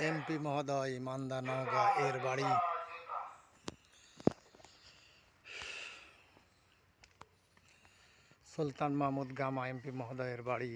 MP মহোদয় মান্দা নওগাঁ এর বাড়ি। সুলতান মাহমুদ গামা এমপি মহোদয়ের বাড়ি।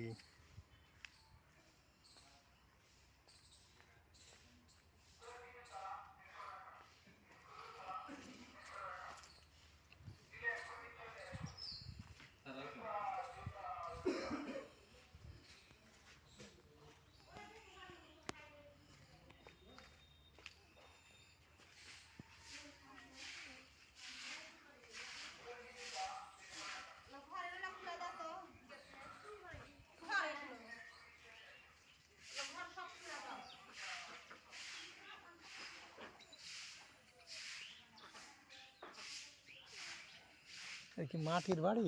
এটা কি মাটির বাড়ি?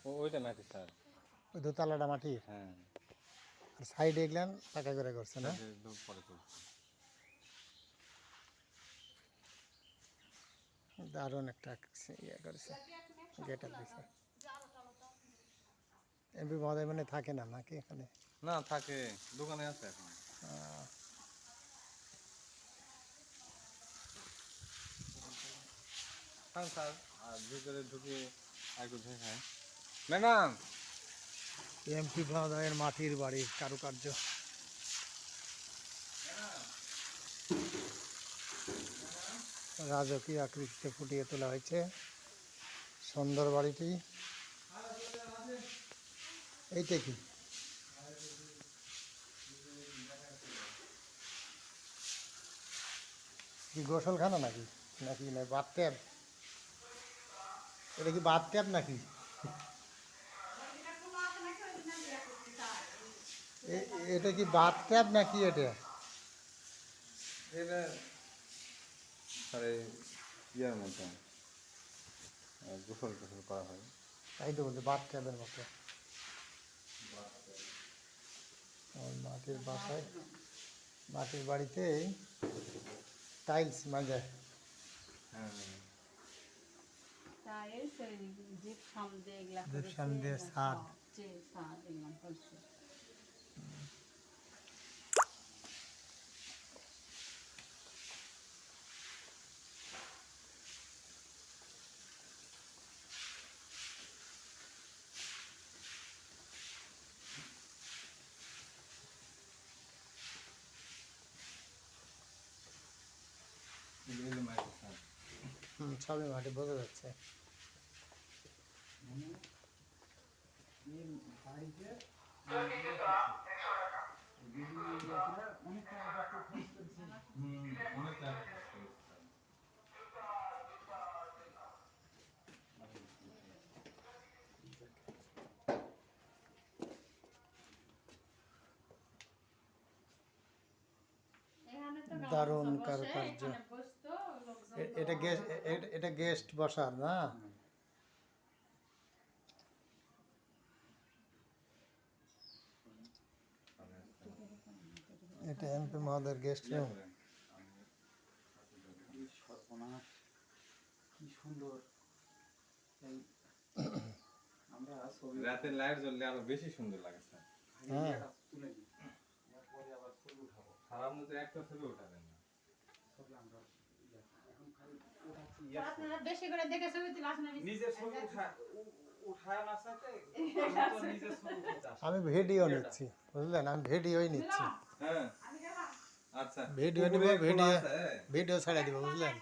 ওইটা মাটি স্যার, ওই দোতলাটা মাটির, হ্যাঁ। আর সাইডে এগুলান পাকা করে করছে না? পরে করছি। দারুণ একটা ইয়ে করেছে, গেট আপ দিছে। এমপি মহোদয় মানে থাকে না নাকি এখানে? না, থাকে, দোকানে আছে এখন। হ্যাঁ স্যার, আর ভিতরে ঢুকে একটু দেখায়। ম্যাডাম, এমপি মহোদয়ের মাটির বাড়ির কারুকার্য। রাজকীয় আকৃতিতে ফুটিয়ে তোলা হয়েছে সুন্দর বাড়িটি। এইটা কি? কি গোসলখানা নাকি? নাকি না বাথ ট্যাব? এটা কি বাথ ট্যাব নাকি? এটা কি বাথ ট্যাব নাকি এটা? এটা স্যার ইয়ার মতো গোসল টোসল করা হয়। তাই তো বলছি, বাথ ট্যাবের মতো। মাটির বাসায়, মাটির বাড়িতে টাইলস মাঝে। হ্যাঁ, জিপসাম দিয়ে ছাদ। এগুলো মাটি স্যার। সবই মাটি বোঝা যাচ্ছে। অনেক লাভ। দারুণ কারুকার্য। এটা গেস্ট, এটা গেস্ট বসার না? এটা এমপি মহোদয়ের গেস্ট রুম। রাতের লাইট জ্বললে আরো বেশি সুন্দর লাগে স্যার। হ্যাঁ, খারাপ মতো একটা ছবি ওঠাবেন না। আমি ভিডিও নিচ্ছি, বুঝলেন? আমি ভিডিওই নিচ্ছি। হ্যাঁ, আচ্ছা, ভিডিও নিব, ভিডিও ছাড়া দিব, বুঝলেন?